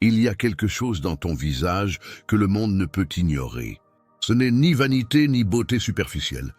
Il y a quelque chose dans ton visage que le monde ne peut ignorer. Ce n'est ni vanité ni beauté superficielle.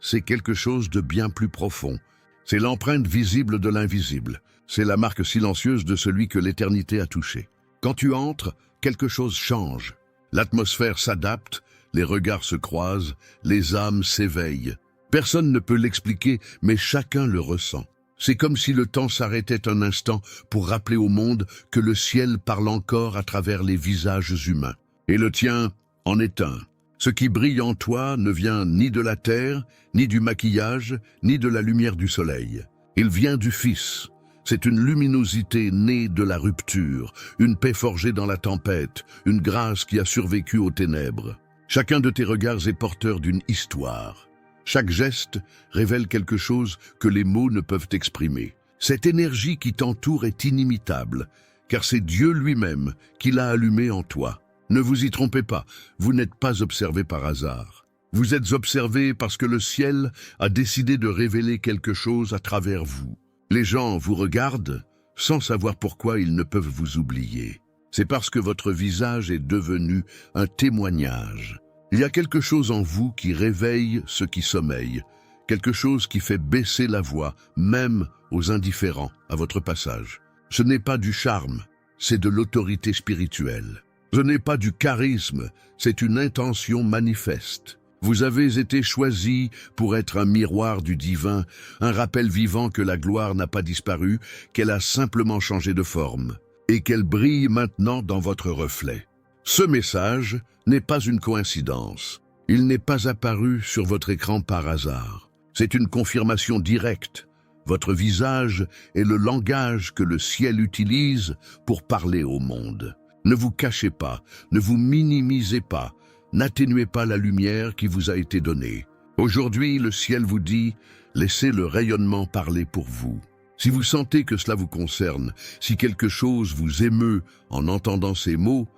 C'est quelque chose de bien plus profond. C'est l'empreinte visible de l'invisible. C'est la marque silencieuse de celui que l'éternité a touché. Quand tu entres, quelque chose change. L'atmosphère s'adapte, les regards se croisent, les âmes s'éveillent. Personne ne peut l'expliquer, mais chacun le ressent. C'est comme si le temps s'arrêtait un instant pour rappeler au monde que le ciel parle encore à travers les visages humains. Et le tien en est un. Ce qui brille en toi ne vient ni de la terre, ni du maquillage, ni de la lumière du soleil. Il vient du Fils. C'est une luminosité née de la rupture, une paix forgée dans la tempête, une grâce qui a survécu aux ténèbres. Chacun de tes regards est porteur d'une histoire. Chaque geste révèle quelque chose que les mots ne peuvent exprimer. Cette énergie qui t'entoure est inimitable, car c'est Dieu lui-même qui l'a allumée en toi. Ne vous y trompez pas, vous n'êtes pas observé par hasard. Vous êtes observé parce que le ciel a décidé de révéler quelque chose à travers vous. Les gens vous regardent sans savoir pourquoi ils ne peuvent vous oublier. C'est parce que votre visage est devenu un témoignage. Il y a quelque chose en vous qui réveille ceux qui sommeillent, quelque chose qui fait baisser la voix, même aux indifférents, à votre passage. Ce n'est pas du charme, c'est de l'autorité spirituelle. Ce n'est pas du charisme, c'est une intention manifeste. Vous avez été choisi pour être un miroir du divin, un rappel vivant que la gloire n'a pas disparu, qu'elle a simplement changé de forme, et qu'elle brille maintenant dans votre reflet. Ce message n'est pas une coïncidence. Il n'est pas apparu sur votre écran par hasard. C'est une confirmation directe. Votre visage est le langage que le ciel utilise pour parler au monde. Ne vous cachez pas, ne vous minimisez pas, n'atténuez pas la lumière qui vous a été donnée. Aujourd'hui, le ciel vous dit, laissez le rayonnement parler pour vous. Si vous sentez que cela vous concerne, si quelque chose vous émeut en entendant ces mots,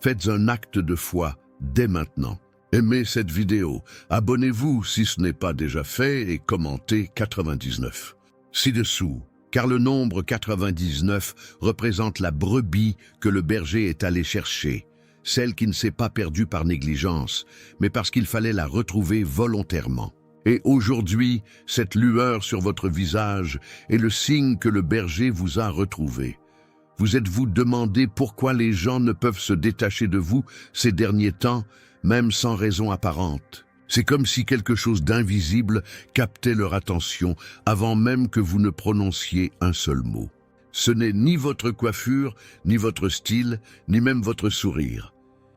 faites un acte de foi dès maintenant. Aimez cette vidéo, abonnez-vous si ce n'est pas déjà fait et commentez 99. Ci-dessous, car le nombre 99 représente la brebis que le berger est allé chercher, celle qui ne s'est pas perdue par négligence, mais parce qu'il fallait la retrouver volontairement. Et aujourd'hui, cette lueur sur votre visage est le signe que le berger vous a retrouvé. Vous êtes-vous demandé pourquoi les gens ne peuvent se détacher de vous ces derniers temps, même sans raison apparente? C'est comme si quelque chose d'invisible captait leur attention avant même que vous ne prononciez un seul mot. Ce n'est ni votre coiffure, ni votre style, ni même votre sourire.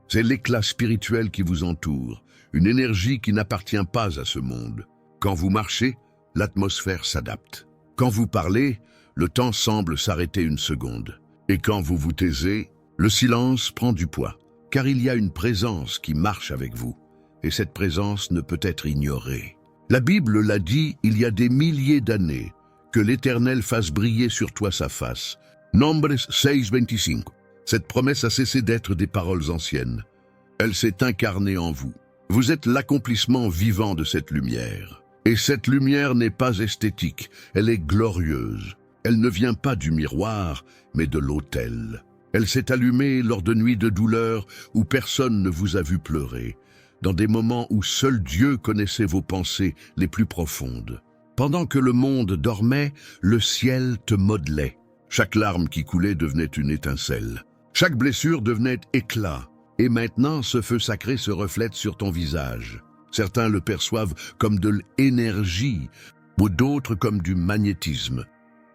C'est l'éclat spirituel qui vous entoure, une énergie qui n'appartient pas à ce monde. Quand vous marchez, l'atmosphère s'adapte. Quand vous parlez, le temps semble s'arrêter une seconde. Et quand vous vous taisez, le silence prend du poids, car il y a une présence qui marche avec vous, et cette présence ne peut être ignorée. La Bible l'a dit il y a des milliers d'années, que l'Éternel fasse briller sur toi sa face. Nombres 6:25. Cette promesse a cessé d'être des paroles anciennes. Elle s'est incarnée en vous. Vous êtes l'accomplissement vivant de cette lumière. Et cette lumière n'est pas esthétique, elle est glorieuse. Elle ne vient pas du miroir, mais de l'autel. Elle s'est allumée lors de nuits de douleur où personne ne vous a vu pleurer, dans des moments où seul Dieu connaissait vos pensées les plus profondes. Pendant que le monde dormait, le ciel te modelait. Chaque larme qui coulait devenait une étincelle. Chaque blessure devenait éclat. Et maintenant, ce feu sacré se reflète sur ton visage. Certains le perçoivent comme de l'énergie, ou d'autres comme du magnétisme.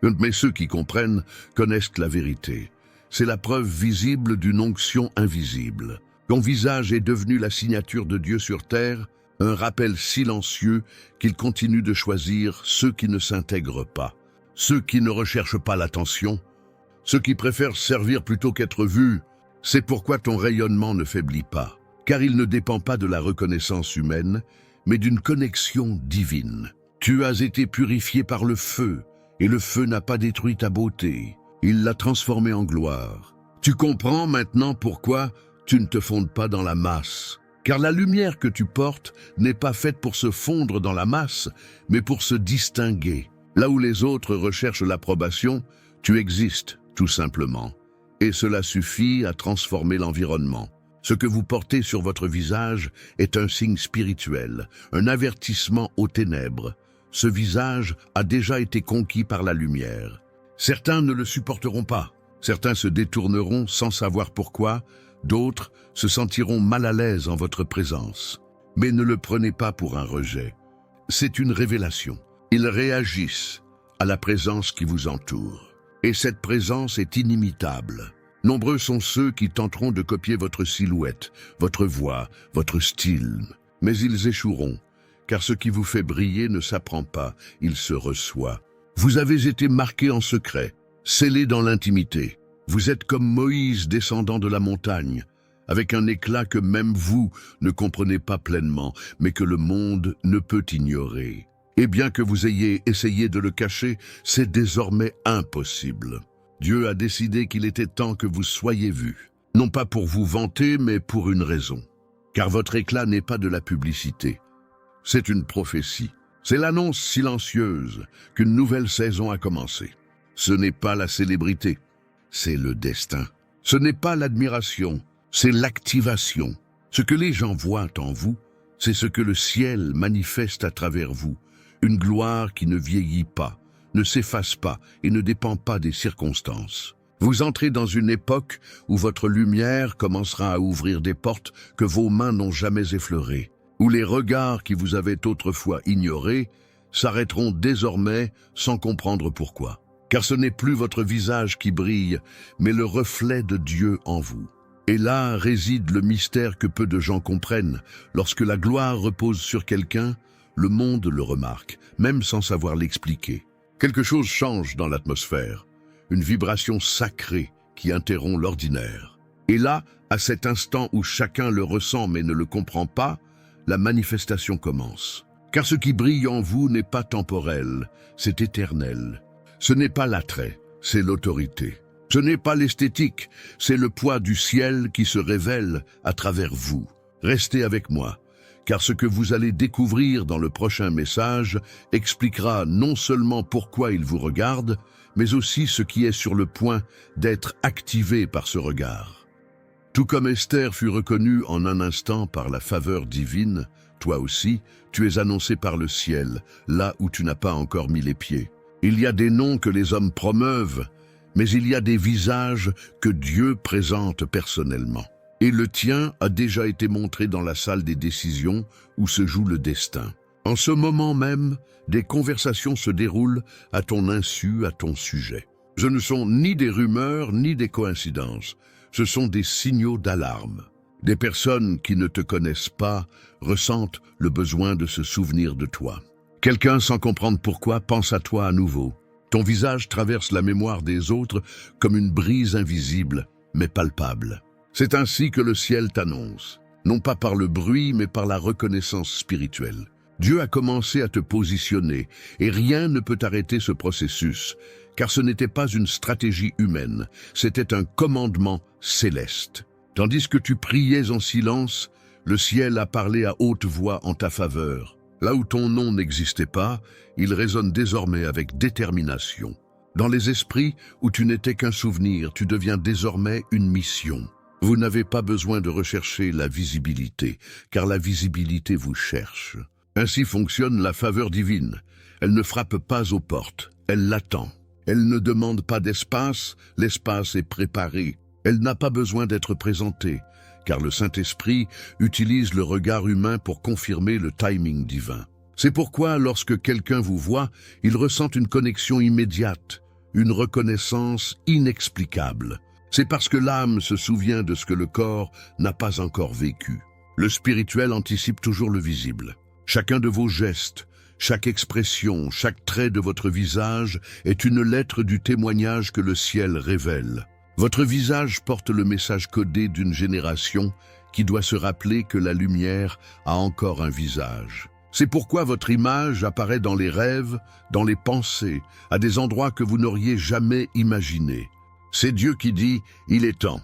Mais ceux qui comprennent connaissent la vérité. C'est la preuve visible d'une onction invisible. Ton visage est devenu la signature de Dieu sur terre, un rappel silencieux qu'il continue de choisir ceux qui ne s'intègrent pas, ceux qui ne recherchent pas l'attention, ceux qui préfèrent servir plutôt qu'être vus. C'est pourquoi ton rayonnement ne faiblit pas, car il ne dépend pas de la reconnaissance humaine, mais d'une connexion divine. Tu as été purifié par le feu, et le feu n'a pas détruit ta beauté. Il l'a transformée en gloire. Tu comprends maintenant pourquoi tu ne te fondes pas dans la masse. Car la lumière que tu portes n'est pas faite pour se fondre dans la masse, mais pour se distinguer. Là où les autres recherchent l'approbation, tu existes, tout simplement. et cela suffit à transformer l'environnement. Ce que vous portez sur votre visage est un signe spirituel, un avertissement aux ténèbres. Ce visage a déjà été conquis par la lumière. Certains ne le supporteront pas, certains se détourneront sans savoir pourquoi, d'autres se sentiront mal à l'aise en votre présence. Mais ne le prenez pas pour un rejet. C'est une révélation. Ils réagissent à la présence qui vous entoure. Et cette présence est inimitable. Nombreux sont ceux qui tenteront de copier votre silhouette, votre voix, votre style. Mais ils échoueront, car ce qui vous fait briller ne s'apprend pas, il se reçoit. Vous avez été marqué en secret, scellé dans l'intimité. Vous êtes comme Moïse descendant de la montagne, avec un éclat que même vous ne comprenez pas pleinement, mais que le monde ne peut ignorer. Et bien que vous ayez essayé de le cacher, c'est désormais impossible. Dieu a décidé qu'il était temps que vous soyez vus, non pas pour vous vanter, mais pour une raison. Car votre éclat n'est pas de la publicité, c'est une prophétie. C'est l'annonce silencieuse qu'une nouvelle saison a commencé. Ce n'est pas la célébrité, c'est le destin. Ce n'est pas l'admiration, c'est l'activation. Ce que les gens voient en vous, c'est ce que le ciel manifeste à travers vous. Une gloire qui ne vieillit pas, ne s'efface pas et ne dépend pas des circonstances. Vous entrez dans une époque où votre lumière commencera à ouvrir des portes que vos mains n'ont jamais effleurées, où les regards qui vous avaient autrefois ignorés s'arrêteront désormais sans comprendre pourquoi. Car ce n'est plus votre visage qui brille, mais le reflet de Dieu en vous. Et là réside le mystère que peu de gens comprennent. Lorsque la gloire repose sur quelqu'un, le monde le remarque, même sans savoir l'expliquer. Quelque chose change dans l'atmosphère, une vibration sacrée qui interrompt l'ordinaire. Et là, à cet instant où chacun le ressent mais ne le comprend pas, la manifestation commence. Car ce qui brille en vous n'est pas temporel, c'est éternel. Ce n'est pas l'attrait, c'est l'autorité. Ce n'est pas l'esthétique, c'est le poids du ciel qui se révèle à travers vous. Restez avec moi, car ce que vous allez découvrir dans le prochain message expliquera non seulement pourquoi il vous regarde, mais aussi ce qui est sur le point d'être activé par ce regard. Tout comme Esther fut reconnue en un instant par la faveur divine, toi aussi, tu es annoncé par le ciel, là où tu n'as pas encore mis les pieds. Il y a des noms que les hommes promeuvent, mais il y a des visages que Dieu présente personnellement. Et le tien a déjà été montré dans la salle des décisions où se joue le destin. En ce moment même, des conversations se déroulent à ton insu, à ton sujet. Ce ne sont ni des rumeurs, ni des coïncidences. Ce sont des signaux d'alarme. Des personnes qui ne te connaissent pas ressentent le besoin de se souvenir de toi. Quelqu'un, sans comprendre pourquoi, pense à toi à nouveau. Ton visage traverse la mémoire des autres comme une brise invisible, mais palpable. C'est ainsi que le ciel t'annonce, non pas par le bruit, mais par la reconnaissance spirituelle. Dieu a commencé à te positionner, et rien ne peut arrêter ce processus, car ce n'était pas une stratégie humaine, c'était un commandement céleste. Tandis que tu priais en silence, le ciel a parlé à haute voix en ta faveur. Là où ton nom n'existait pas, il résonne désormais avec détermination. Dans les esprits où tu n'étais qu'un souvenir, tu deviens désormais une mission. Vous n'avez pas besoin de rechercher la visibilité, car la visibilité vous cherche. Ainsi fonctionne la faveur divine. Elle ne frappe pas aux portes, elle l'attend. Elle ne demande pas d'espace, l'espace est préparé. Elle n'a pas besoin d'être présentée, car le Saint-Esprit utilise le regard humain pour confirmer le timing divin. C'est pourquoi, lorsque quelqu'un vous voit, il ressent une connexion immédiate, une reconnaissance inexplicable. C'est parce que l'âme se souvient de ce que le corps n'a pas encore vécu. Le spirituel anticipe toujours le visible. Chacun de vos gestes, chaque expression, chaque trait de votre visage est une lettre du témoignage que le ciel révèle. Votre visage porte le message codé d'une génération qui doit se rappeler que la lumière a encore un visage. C'est pourquoi votre image apparaît dans les rêves, dans les pensées, à des endroits que vous n'auriez jamais imaginés. C'est Dieu qui dit « il est temps ».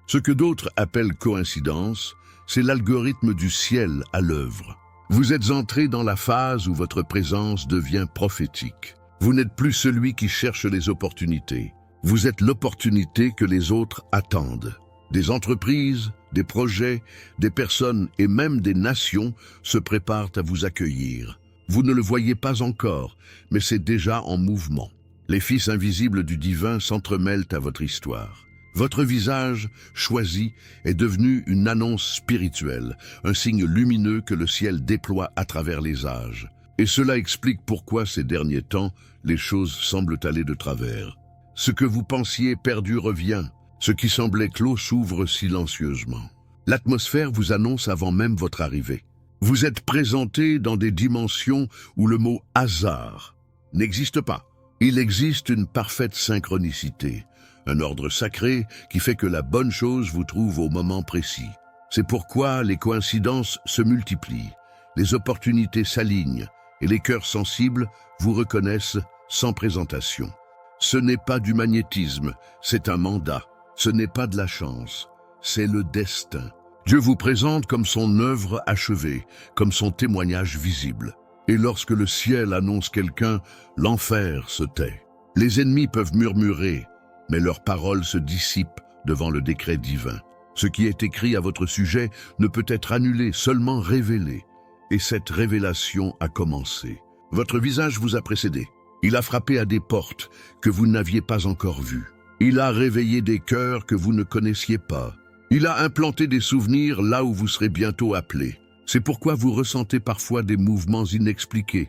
Ce que d'autres appellent coïncidence, c'est l'algorithme du ciel à l'œuvre. Vous êtes entré dans la phase où votre présence devient prophétique. Vous n'êtes plus celui qui cherche les opportunités. Vous êtes l'opportunité que les autres attendent. Des entreprises, des projets, des personnes et même des nations se préparent à vous accueillir. Vous ne le voyez pas encore, mais c'est déjà en mouvement. Les fils invisibles du divin s'entremêlent à votre histoire. Votre visage, choisi, est devenu une annonce spirituelle, un signe lumineux que le ciel déploie à travers les âges. Et cela explique pourquoi ces derniers temps, les choses semblent aller de travers. Ce que vous pensiez perdu revient. Ce qui semblait clos s'ouvre silencieusement. L'atmosphère vous annonce avant même votre arrivée. Vous êtes présenté dans des dimensions où le mot « hasard » n'existe pas. Il existe une parfaite synchronicité, un ordre sacré qui fait que la bonne chose vous trouve au moment précis. C'est pourquoi les coïncidences se multiplient, les opportunités s'alignent et les cœurs sensibles vous reconnaissent sans présentation. Ce n'est pas du magnétisme, c'est un mandat. Ce n'est pas de la chance, c'est le destin. Dieu vous présente comme son œuvre achevée, comme son témoignage visible. Et lorsque le ciel annonce quelqu'un, l'enfer se tait. Les ennemis peuvent murmurer, mais leurs paroles se dissipent devant le décret divin. Ce qui est écrit à votre sujet ne peut être annulé, seulement révélé. Et cette révélation a commencé. Votre visage vous a précédé. Il a frappé à des portes que vous n'aviez pas encore vues. Il a réveillé des cœurs que vous ne connaissiez pas. Il a implanté des souvenirs là où vous serez bientôt appelés. C'est pourquoi vous ressentez parfois des mouvements inexpliqués,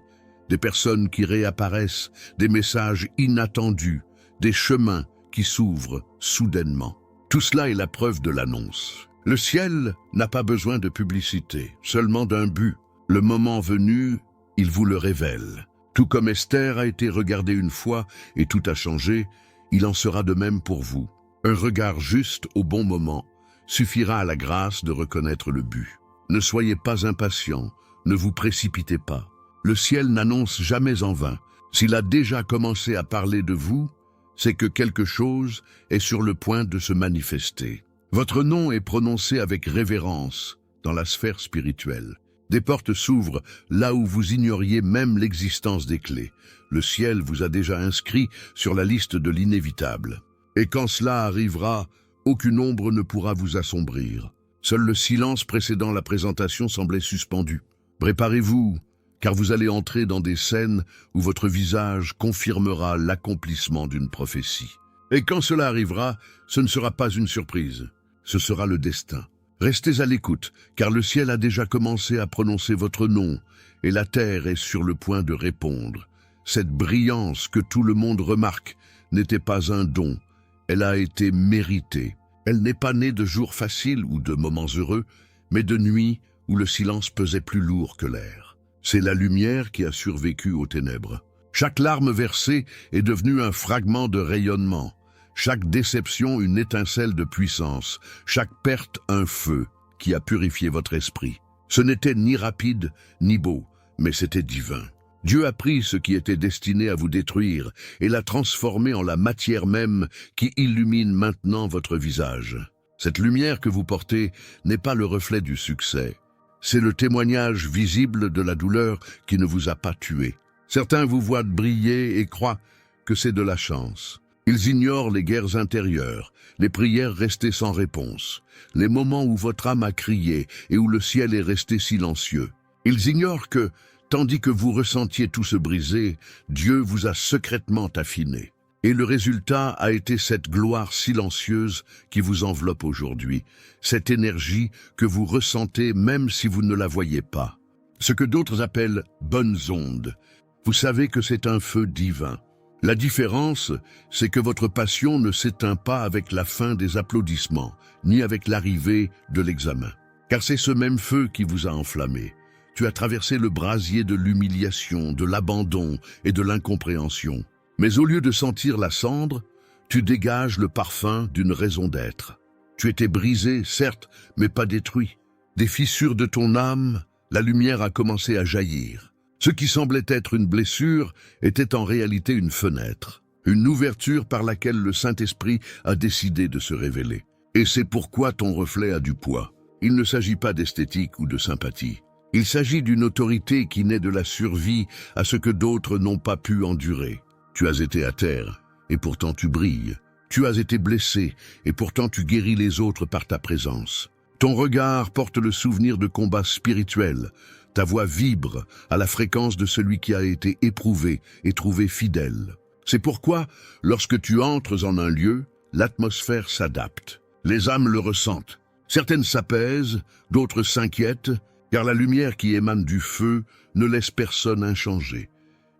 des personnes qui réapparaissent, des messages inattendus, des chemins qui s'ouvrent soudainement. Tout cela est la preuve de l'annonce. Le ciel n'a pas besoin de publicité, seulement d'un but. Le moment venu, il vous le révèle. Tout comme Esther a été regardée une fois et tout a changé, il en sera de même pour vous. Un regard juste au bon moment suffira à la grâce de reconnaître le but. Ne soyez pas impatient, ne vous précipitez pas. Le ciel n'annonce jamais en vain. S'il a déjà commencé à parler de vous, c'est que quelque chose est sur le point de se manifester. Votre nom est prononcé avec révérence dans la sphère spirituelle. Des portes s'ouvrent là où vous ignoriez même l'existence des clés. Le ciel vous a déjà inscrit sur la liste de l'inévitable. Et quand cela arrivera, aucune ombre ne pourra vous assombrir. Seul le silence précédant la présentation semblait suspendu. Préparez-vous, car vous allez entrer dans des scènes où votre visage confirmera l'accomplissement d'une prophétie. Et quand cela arrivera, ce ne sera pas une surprise, ce sera le destin. Restez à l'écoute, car le ciel a déjà commencé à prononcer votre nom, et la terre est sur le point de répondre. Cette brillance que tout le monde remarque n'était pas un don, elle a été méritée. Elle n'est pas née de jours faciles ou de moments heureux, mais de nuits où le silence pesait plus lourd que l'air. C'est la lumière qui a survécu aux ténèbres. Chaque larme versée est devenue un fragment de rayonnement. Chaque déception une étincelle de puissance. Chaque perte un feu qui a purifié votre esprit. Ce n'était ni rapide ni beau, mais c'était divin. Dieu a pris ce qui était destiné à vous détruire et l'a transformé en la matière même qui illumine maintenant votre visage. Cette lumière que vous portez n'est pas le reflet du succès. C'est le témoignage visible de la douleur qui ne vous a pas tué. Certains vous voient briller et croient que c'est de la chance. Ils ignorent les guerres intérieures, les prières restées sans réponse, les moments où votre âme a crié et où le ciel est resté silencieux. Ils ignorent que, tandis que vous ressentiez tout se briser, Dieu vous a secrètement affiné. Et le résultat a été cette gloire silencieuse qui vous enveloppe aujourd'hui, cette énergie que vous ressentez même si vous ne la voyez pas. Ce que d'autres appellent « bonnes ondes », vous savez que c'est un feu divin. La différence, c'est que votre passion ne s'éteint pas avec la fin des applaudissements, ni avec l'arrivée de l'examen. Car c'est ce même feu qui vous a enflammé. Tu as traversé le brasier de l'humiliation, de l'abandon et de l'incompréhension. Mais au lieu de sentir la cendre, tu dégages le parfum d'une raison d'être. Tu étais brisé, certes, mais pas détruit. Des fissures de ton âme, la lumière a commencé à jaillir. Ce qui semblait être une blessure était en réalité une fenêtre, une ouverture par laquelle le Saint-Esprit a décidé de se révéler. Et c'est pourquoi ton reflet a du poids. Il ne s'agit pas d'esthétique ou de sympathie. Il s'agit d'une autorité qui naît de la survie à ce que d'autres n'ont pas pu endurer. Tu as été à terre, et pourtant tu brilles. Tu as été blessé, et pourtant tu guéris les autres par ta présence. Ton regard porte le souvenir de combats spirituels. Ta voix vibre à la fréquence de celui qui a été éprouvé et trouvé fidèle. C'est pourquoi, lorsque tu entres en un lieu, l'atmosphère s'adapte. Les âmes le ressentent. Certaines s'apaisent, d'autres s'inquiètent, car la lumière qui émane du feu ne laisse personne inchangé.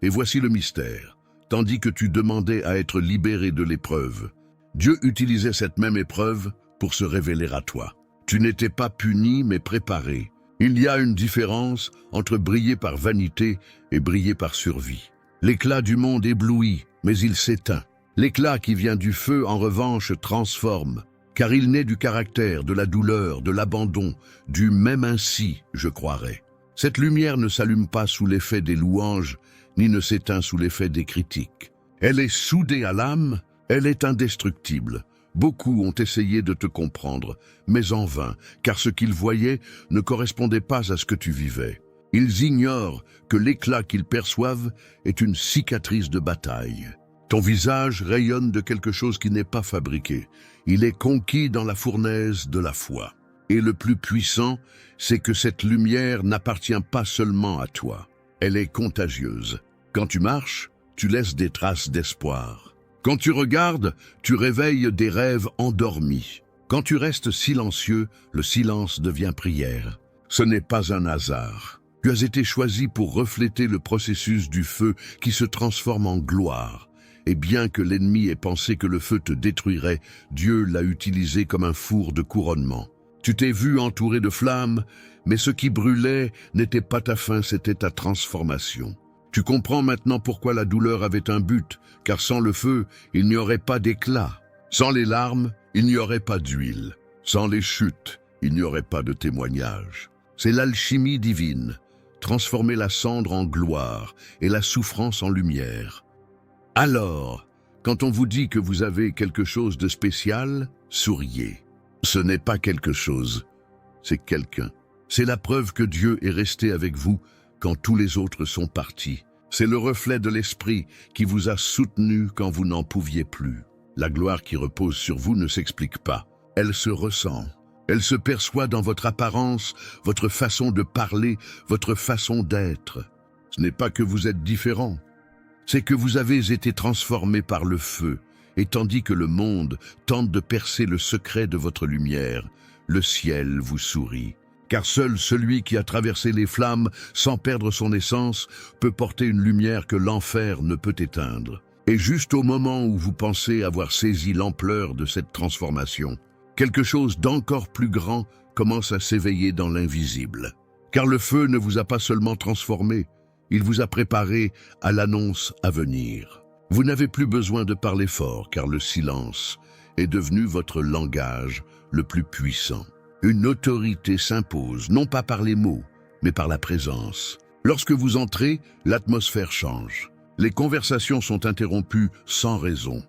Et voici le mystère. Tandis que tu demandais à être libéré de l'épreuve, Dieu utilisait cette même épreuve pour se révéler à toi. Tu n'étais pas puni, mais préparé. Il y a une différence entre briller par vanité et briller par survie. L'éclat du monde éblouit, mais il s'éteint. L'éclat qui vient du feu, en revanche, transforme, car il naît du caractère, de la douleur, de l'abandon, du même ainsi, je croirais. Cette lumière ne s'allume pas sous l'effet des louanges, ni ne s'éteint sous l'effet des critiques. Elle est soudée à l'âme, elle est indestructible. Beaucoup ont essayé de te comprendre, mais en vain, car ce qu'ils voyaient ne correspondait pas à ce que tu vivais. Ils ignorent que l'éclat qu'ils perçoivent est une cicatrice de bataille. Ton visage rayonne de quelque chose qui n'est pas fabriqué. Il est conquis dans la fournaise de la foi. Et le plus puissant, c'est que cette lumière n'appartient pas seulement à toi. Elle est contagieuse. Quand tu marches, tu laisses des traces d'espoir. Quand tu regardes, tu réveilles des rêves endormis. Quand tu restes silencieux, le silence devient prière. Ce n'est pas un hasard. Tu as été choisi pour refléter le processus du feu qui se transforme en gloire. Et bien que l'ennemi ait pensé que le feu te détruirait, Dieu l'a utilisé comme un four de couronnement. Tu t'es vu entouré de flammes, mais ce qui brûlait n'était pas ta fin, c'était ta transformation. Tu comprends maintenant pourquoi la douleur avait un but, car sans le feu, il n'y aurait pas d'éclat. Sans les larmes, il n'y aurait pas d'huile. Sans les chutes, il n'y aurait pas de témoignage. C'est l'alchimie divine, transformer la cendre en gloire et la souffrance en lumière. Alors, quand on vous dit que vous avez quelque chose de spécial, souriez. Ce n'est pas quelque chose, c'est quelqu'un. C'est la preuve que Dieu est resté avec vous quand tous les autres sont partis. C'est le reflet de l'Esprit qui vous a soutenu quand vous n'en pouviez plus. La gloire qui repose sur vous ne s'explique pas. Elle se ressent. Elle se perçoit dans votre apparence, votre façon de parler, votre façon d'être. Ce n'est pas que vous êtes différent. C'est que vous avez été transformé par le feu. Et tandis que le monde tente de percer le secret de votre lumière, le ciel vous sourit. Car seul celui qui a traversé les flammes sans perdre son essence peut porter une lumière que l'enfer ne peut éteindre. Et juste au moment où vous pensez avoir saisi l'ampleur de cette transformation, quelque chose d'encore plus grand commence à s'éveiller dans l'invisible. Car le feu ne vous a pas seulement transformé, il vous a préparé à l'annonce à venir. Vous n'avez plus besoin de parler fort, car le silence est devenu votre langage le plus puissant. Une autorité s'impose, non pas par les mots, mais par la présence. Lorsque vous entrez, l'atmosphère change. Les conversations sont interrompues sans raison.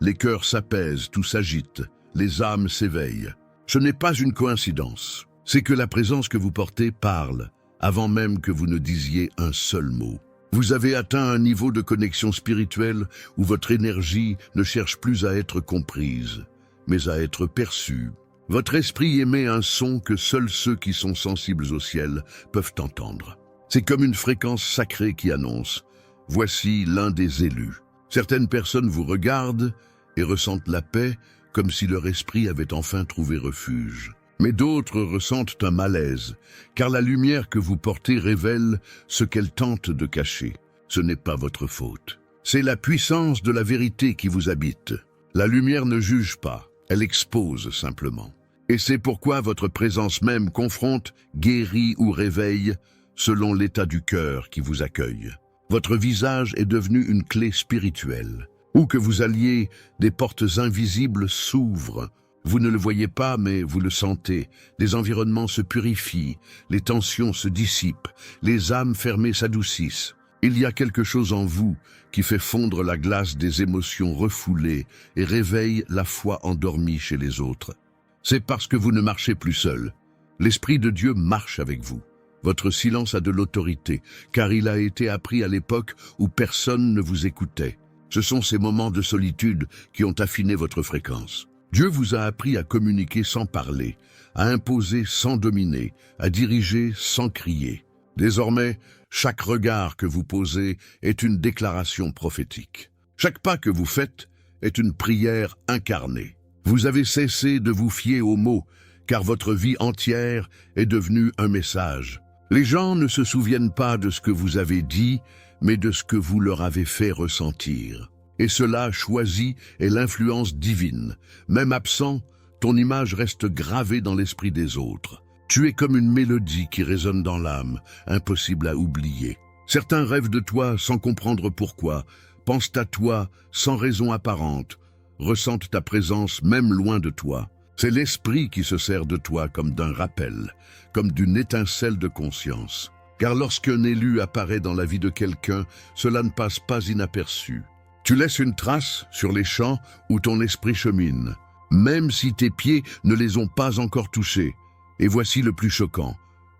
Les cœurs s'apaisent, tout s'agite, les âmes s'éveillent. Ce n'est pas une coïncidence. C'est que la présence que vous portez parle, avant même que vous ne disiez un seul mot. Vous avez atteint un niveau de connexion spirituelle où votre énergie ne cherche plus à être comprise, mais à être perçue. Votre esprit émet un son que seuls ceux qui sont sensibles au ciel peuvent entendre. C'est comme une fréquence sacrée qui annonce « Voici l'un des élus ». Certaines personnes vous regardent et ressentent la paix comme si leur esprit avait enfin trouvé refuge. Mais d'autres ressentent un malaise, car la lumière que vous portez révèle ce qu'elle tente de cacher. Ce n'est pas votre faute. C'est la puissance de la vérité qui vous habite. La lumière ne juge pas, elle expose simplement. Et c'est pourquoi votre présence même confronte, guérit ou réveille, selon l'état du cœur qui vous accueille. Votre visage est devenu une clé spirituelle. Où que vous alliez, des portes invisibles s'ouvrent. Vous ne le voyez pas, mais vous le sentez. Les environnements se purifient, les tensions se dissipent, les âmes fermées s'adoucissent. Il y a quelque chose en vous qui fait fondre la glace des émotions refoulées et réveille la foi endormie chez les autres. C'est parce que vous ne marchez plus seul. L'Esprit de Dieu marche avec vous. Votre silence a de l'autorité, car il a été appris à l'époque où personne ne vous écoutait. Ce sont ces moments de solitude qui ont affiné votre fréquence. Dieu vous a appris à communiquer sans parler, à imposer sans dominer, à diriger sans crier. Désormais, chaque regard que vous posez est une déclaration prophétique. Chaque pas que vous faites est une prière incarnée. Vous avez cessé de vous fier aux mots, car votre vie entière est devenue un message. Les gens ne se souviennent pas de ce que vous avez dit, mais de ce que vous leur avez fait ressentir. Et cela choisi est l'influence divine. Même absent, ton image reste gravée dans l'esprit des autres. Tu es comme une mélodie qui résonne dans l'âme, impossible à oublier. Certains rêvent de toi sans comprendre pourquoi, pensent à toi sans raison apparente, ressentent ta présence même loin de toi. C'est l'esprit qui se sert de toi comme d'un rappel, comme d'une étincelle de conscience. Car lorsqu'un élu apparaît dans la vie de quelqu'un, cela ne passe pas inaperçu. Tu laisses une trace sur les champs où ton esprit chemine, même si tes pieds ne les ont pas encore touchés. Et voici le plus choquant.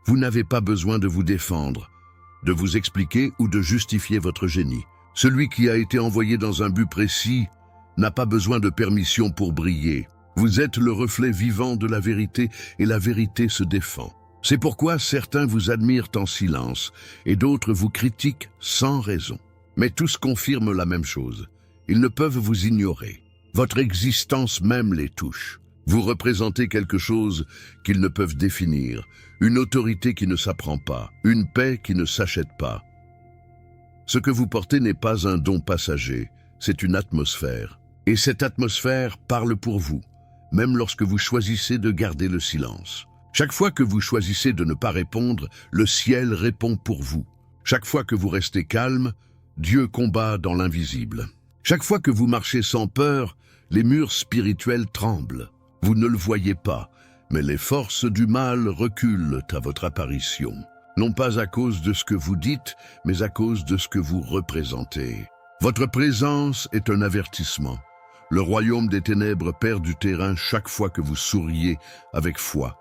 Vous n'avez pas besoin de vous défendre, de vous expliquer ou de justifier votre génie. Celui qui a été envoyé dans un but précis n'a pas besoin de permission pour briller. Vous êtes le reflet vivant de la vérité et la vérité se défend. C'est pourquoi certains vous admirent en silence et d'autres vous critiquent sans raison. Mais tous confirment la même chose. Ils ne peuvent vous ignorer. Votre existence même les touche. Vous représentez quelque chose qu'ils ne peuvent définir, une autorité qui ne s'apprend pas, une paix qui ne s'achète pas. Ce que vous portez n'est pas un don passager, c'est une atmosphère. Et cette atmosphère parle pour vous, même lorsque vous choisissez de garder le silence. Chaque fois que vous choisissez de ne pas répondre, le ciel répond pour vous. Chaque fois que vous restez calme, Dieu combat dans l'invisible. Chaque fois que vous marchez sans peur, les murs spirituels tremblent. Vous ne le voyez pas, mais les forces du mal reculent à votre apparition. Non pas à cause de ce que vous dites, mais à cause de ce que vous représentez. Votre présence est un avertissement. Le royaume des ténèbres perd du terrain chaque fois que vous souriez avec foi.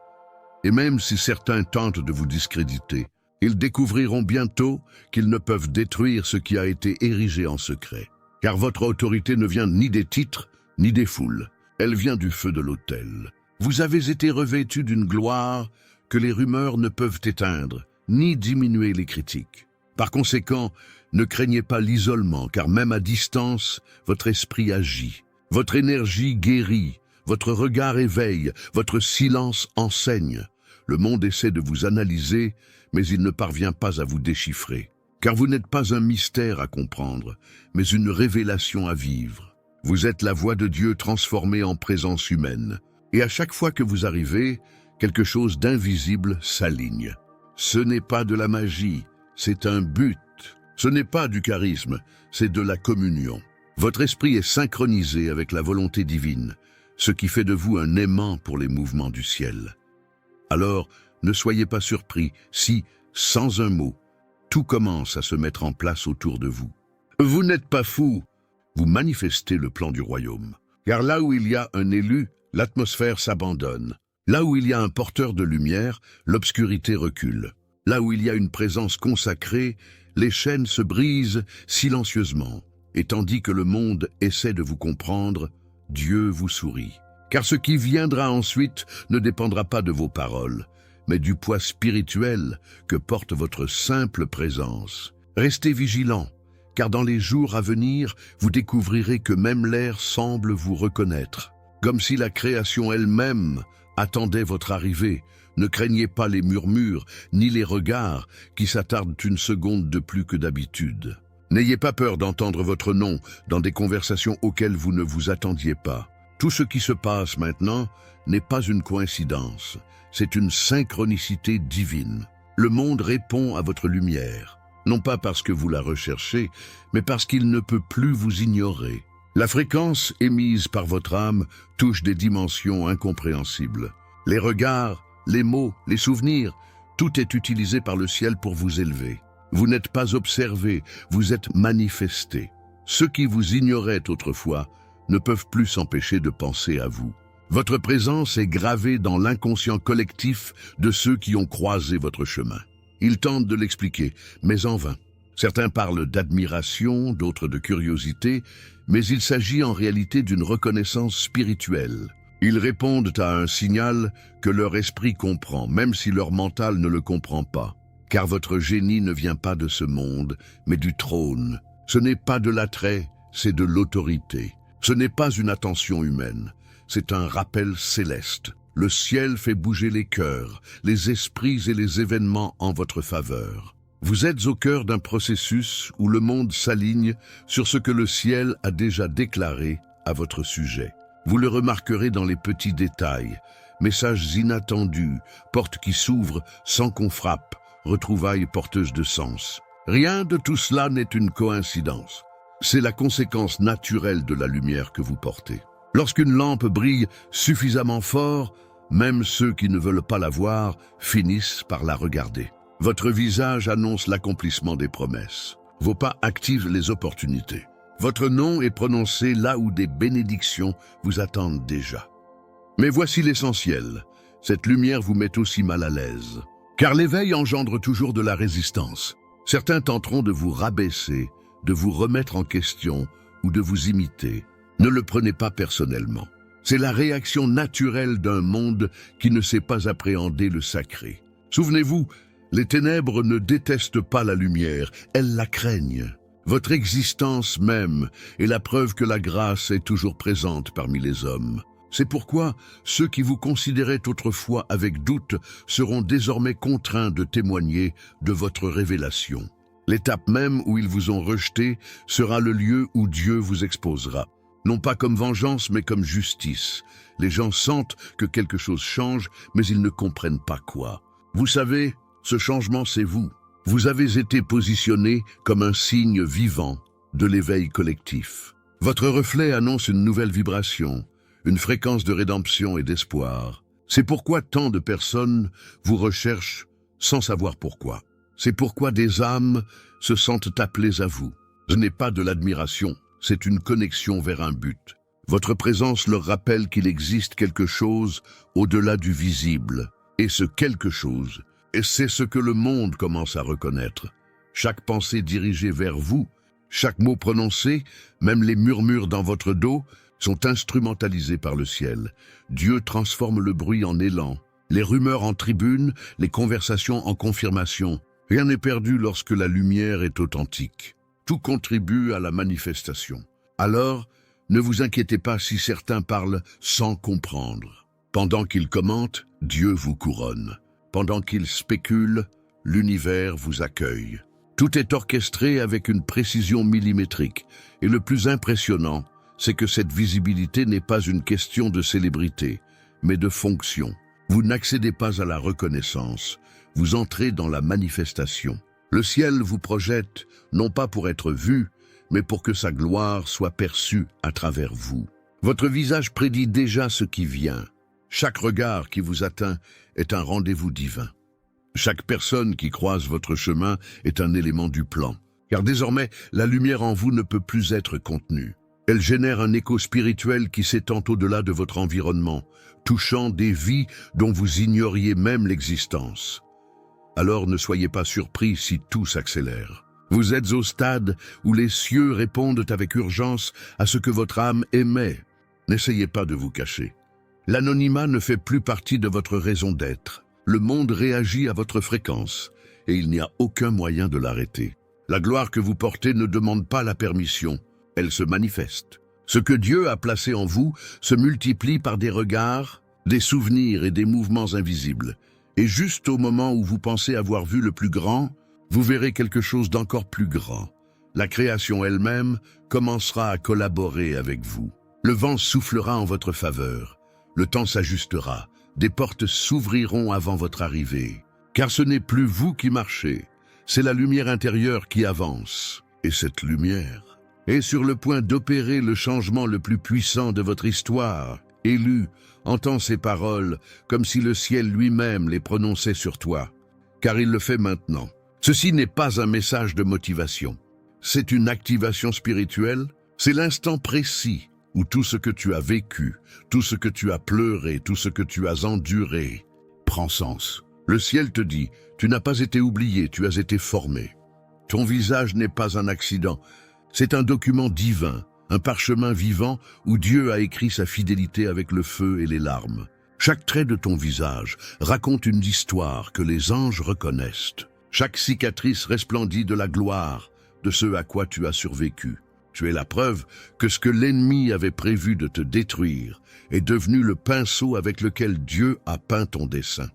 Et même si certains tentent de vous discréditer, ils découvriront bientôt qu'ils ne peuvent détruire ce qui a été érigé en secret. Car votre autorité ne vient ni des titres, ni des foules. Elle vient du feu de l'autel. Vous avez été revêtu d'une gloire que les rumeurs ne peuvent éteindre, ni diminuer les critiques. Par conséquent, ne craignez pas l'isolement, car même à distance, votre esprit agit. Votre énergie guérit, votre regard éveille, votre silence enseigne. Le monde essaie de vous analyser, mais il ne parvient pas à vous déchiffrer. Car vous n'êtes pas un mystère à comprendre, mais une révélation à vivre. Vous êtes la voix de Dieu transformée en présence humaine. Et à chaque fois que vous arrivez, quelque chose d'invisible s'aligne. Ce n'est pas de la magie, c'est un but. Ce n'est pas du charisme, c'est de la communion. Votre esprit est synchronisé avec la volonté divine, ce qui fait de vous un aimant pour les mouvements du ciel. Alors, ne soyez pas surpris si, sans un mot, tout commence à se mettre en place autour de vous. Vous n'êtes pas fou, vous manifestez le plan du royaume. Car là où il y a un élu, l'atmosphère s'abandonne. Là où il y a un porteur de lumière, l'obscurité recule. Là où il y a une présence consacrée, les chaînes se brisent silencieusement. Et tandis que le monde essaie de vous comprendre, Dieu vous sourit. Car ce qui viendra ensuite ne dépendra pas de vos paroles, mais du poids spirituel que porte votre simple présence. Restez vigilants, car dans les jours à venir, vous découvrirez que même l'air semble vous reconnaître. Comme si la création elle-même attendait votre arrivée. Ne craignez pas les murmures, ni les regards qui s'attardent une seconde de plus que d'habitude. N'ayez pas peur d'entendre votre nom dans des conversations auxquelles vous ne vous attendiez pas. Tout ce qui se passe maintenant n'est pas une coïncidence, c'est une synchronicité divine. Le monde répond à votre lumière, non pas parce que vous la recherchez, mais parce qu'il ne peut plus vous ignorer. La fréquence émise par votre âme touche des dimensions incompréhensibles. Les regards, les mots, les souvenirs, tout est utilisé par le ciel pour vous élever. Vous n'êtes pas observé, vous êtes manifesté. Ceux qui vous ignoraient autrefois ne peuvent plus s'empêcher de penser à vous. Votre présence est gravée dans l'inconscient collectif de ceux qui ont croisé votre chemin. Ils tentent de l'expliquer, mais en vain. Certains parlent d'admiration, d'autres de curiosité, mais il s'agit en réalité d'une reconnaissance spirituelle. Ils répondent à un signal que leur esprit comprend, même si leur mental ne le comprend pas. Car votre génie ne vient pas de ce monde, mais du trône. Ce n'est pas de l'attrait, c'est de l'autorité. Ce n'est pas une attention humaine, c'est un rappel céleste. Le ciel fait bouger les cœurs, les esprits et les événements en votre faveur. Vous êtes au cœur d'un processus où le monde s'aligne sur ce que le ciel a déjà déclaré à votre sujet. Vous le remarquerez dans les petits détails, messages inattendus, portes qui s'ouvrent sans qu'on frappe, retrouvailles porteuses de sens. Rien de tout cela n'est une coïncidence. C'est la conséquence naturelle de la lumière que vous portez. Lorsqu'une lampe brille suffisamment fort, même ceux qui ne veulent pas la voir finissent par la regarder. Votre visage annonce l'accomplissement des promesses. Vos pas activent les opportunités. Votre nom est prononcé là où des bénédictions vous attendent déjà. Mais voici l'essentiel. Cette lumière vous met aussi mal à l'aise. Car l'éveil engendre toujours de la résistance. Certains tenteront de vous rabaisser, de vous remettre en question ou de vous imiter. Ne le prenez pas personnellement. C'est la réaction naturelle d'un monde qui ne sait pas appréhender le sacré. Souvenez-vous, les ténèbres ne détestent pas la lumière, elles la craignent. Votre existence même est la preuve que la grâce est toujours présente parmi les hommes. C'est pourquoi ceux qui vous considéraient autrefois avec doute seront désormais contraints de témoigner de votre révélation. L'étape même où ils vous ont rejeté sera le lieu où Dieu vous exposera. Non pas comme vengeance, mais comme justice. Les gens sentent que quelque chose change, mais ils ne comprennent pas quoi. Vous savez, ce changement, c'est vous. Vous avez été positionné comme un signe vivant de l'éveil collectif. Votre reflet annonce une nouvelle vibration, une fréquence de rédemption et d'espoir. C'est pourquoi tant de personnes vous recherchent sans savoir pourquoi. C'est pourquoi des âmes se sentent appelées à vous. Ce n'est pas de l'admiration, c'est une connexion vers un but. Votre présence leur rappelle qu'il existe quelque chose au-delà du visible. Et ce quelque chose, et c'est ce que le monde commence à reconnaître. Chaque pensée dirigée vers vous, chaque mot prononcé, même les murmures dans votre dos, sont instrumentalisés par le ciel. Dieu transforme le bruit en élan, les rumeurs en tribune, les conversations en confirmation. Rien n'est perdu lorsque la lumière est authentique. Tout contribue à la manifestation. Alors, ne vous inquiétez pas si certains parlent sans comprendre. Pendant qu'ils commentent, Dieu vous couronne. Pendant qu'ils spéculent, l'univers vous accueille. Tout est orchestré avec une précision millimétrique. Et le plus impressionnant, c'est que cette visibilité n'est pas une question de célébrité, mais de fonction. Vous n'accédez pas à la reconnaissance, vous entrez dans la manifestation. Le ciel vous projette, non pas pour être vu, mais pour que sa gloire soit perçue à travers vous. Votre visage prédit déjà ce qui vient. Chaque regard qui vous atteint est un rendez-vous divin. Chaque personne qui croise votre chemin est un élément du plan, car désormais, la lumière en vous ne peut plus être contenue. Elle génère un écho spirituel qui s'étend au-delà de votre environnement, touchant des vies dont vous ignoriez même l'existence. Alors ne soyez pas surpris si tout s'accélère. Vous êtes au stade où les cieux répondent avec urgence à ce que votre âme émet. N'essayez pas de vous cacher. L'anonymat ne fait plus partie de votre raison d'être. Le monde réagit à votre fréquence, et il n'y a aucun moyen de l'arrêter. La gloire que vous portez ne demande pas la permission, elle se manifeste. Ce que Dieu a placé en vous se multiplie par des regards, des souvenirs et des mouvements invisibles. Et juste au moment où vous pensez avoir vu le plus grand, vous verrez quelque chose d'encore plus grand. La création elle-même commencera à collaborer avec vous. Le vent soufflera en votre faveur. Le temps s'ajustera. Des portes s'ouvriront avant votre arrivée. Car ce n'est plus vous qui marchez, c'est la lumière intérieure qui avance. Et cette lumière est sur le point d'opérer le changement le plus puissant de votre histoire. Élu, entends ces paroles comme si le ciel lui-même les prononçait sur toi. Car il le fait maintenant. Ceci n'est pas un message de motivation. C'est une activation spirituelle. C'est l'instant précis où tout ce que tu as vécu, tout ce que tu as pleuré, tout ce que tu as enduré, prend sens. Le ciel te dit, tu n'as pas été oublié, tu as été formé. Ton visage n'est pas un accident, c'est un document divin, un parchemin vivant où Dieu a écrit sa fidélité avec le feu et les larmes. Chaque trait de ton visage raconte une histoire que les anges reconnaissent. Chaque cicatrice resplendit de la gloire de ce à quoi tu as survécu. Tu es la preuve que ce que l'ennemi avait prévu de te détruire est devenu le pinceau avec lequel Dieu a peint ton dessin.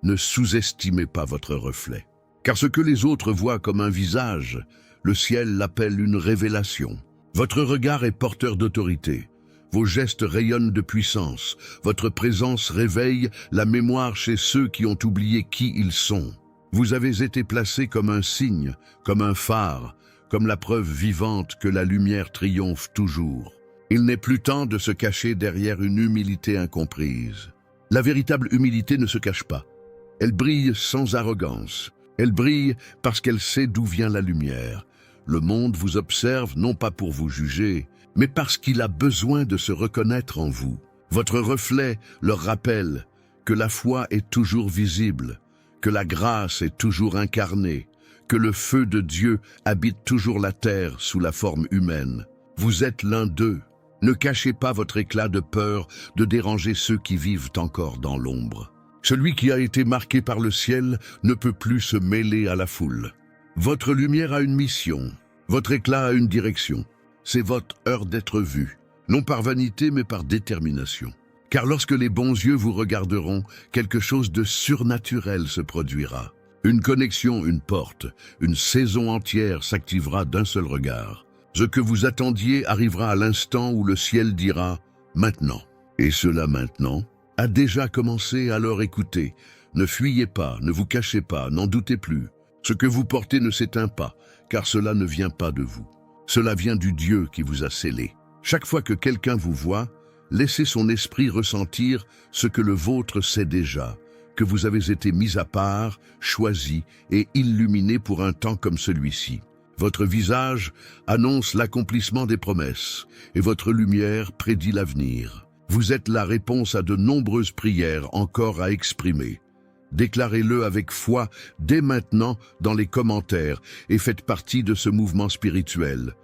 Ne sous-estimez pas votre reflet, car ce que les autres voient comme un visage, le ciel l'appelle une révélation. Votre regard est porteur d'autorité. Vos gestes rayonnent de puissance. Votre présence réveille la mémoire chez ceux qui ont oublié qui ils sont. Vous avez été placé comme un signe, comme un phare, comme la preuve vivante que la lumière triomphe toujours. Il n'est plus temps de se cacher derrière une humilité incomprise. La véritable humilité ne se cache pas. Elle brille sans arrogance. Elle brille parce qu'elle sait d'où vient la lumière. Le monde vous observe non pas pour vous juger, mais parce qu'il a besoin de se reconnaître en vous. Votre reflet leur rappelle que la foi est toujours visible, que la grâce est toujours incarnée, que le feu de Dieu habite toujours la terre sous la forme humaine. Vous êtes l'un d'eux. Ne cachez pas votre éclat de peur de déranger ceux qui vivent encore dans l'ombre. Celui qui a été marqué par le ciel ne peut plus se mêler à la foule. Votre lumière a une mission, votre éclat a une direction. C'est votre heure d'être vu, non par vanité mais par détermination. Car lorsque les bons yeux vous regarderont, quelque chose de surnaturel se produira. Une connexion, une porte, une saison entière s'activera d'un seul regard. Ce que vous attendiez arrivera à l'instant où le ciel dira « maintenant ». Et cela maintenant a déjà commencé, alors écoutez. Ne fuyez pas, ne vous cachez pas, n'en doutez plus. Ce que vous portez ne s'éteint pas, car cela ne vient pas de vous. Cela vient du Dieu qui vous a scellé. Chaque fois que quelqu'un vous voit, laissez son esprit ressentir ce que le vôtre sait déjà, que vous avez été mis à part, choisi et illuminé pour un temps comme celui-ci. Votre visage annonce l'accomplissement des promesses et votre lumière prédit l'avenir. Vous êtes la réponse à de nombreuses prières encore à exprimer. Déclarez-le avec foi dès maintenant dans les commentaires et faites partie de ce mouvement spirituel.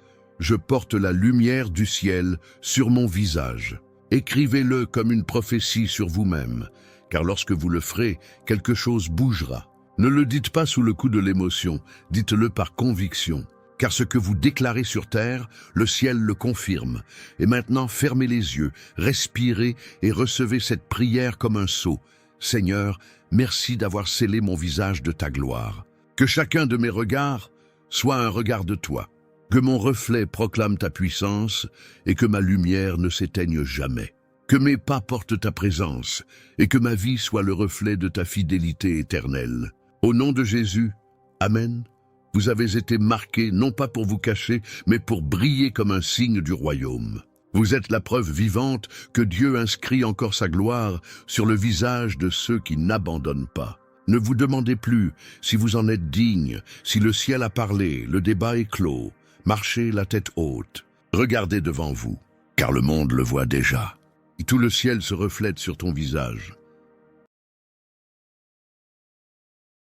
Je porte la lumière du ciel sur mon visage. Écrivez-le comme une prophétie sur vous-même, car lorsque vous le ferez, quelque chose bougera. Ne le dites pas sous le coup de l'émotion, dites-le par conviction. Car ce que vous déclarez sur terre, le ciel le confirme. Et maintenant, fermez les yeux, respirez et recevez cette prière comme un sceau. Seigneur, merci d'avoir scellé mon visage de ta gloire. Que chacun de mes regards soit un regard de toi. Que mon reflet proclame ta puissance et que ma lumière ne s'éteigne jamais. Que mes pas portent ta présence et que ma vie soit le reflet de ta fidélité éternelle. Au nom de Jésus, Amen. Vous avez été marqués non pas pour vous cacher, mais pour briller comme un signe du royaume. Vous êtes la preuve vivante que Dieu inscrit encore sa gloire sur le visage de ceux qui n'abandonnent pas. Ne vous demandez plus si vous en êtes digne, si le ciel a parlé, le débat est clos. Marchez la tête haute. Regardez devant vous, car le monde le voit déjà. Et tout le ciel se reflète sur ton visage.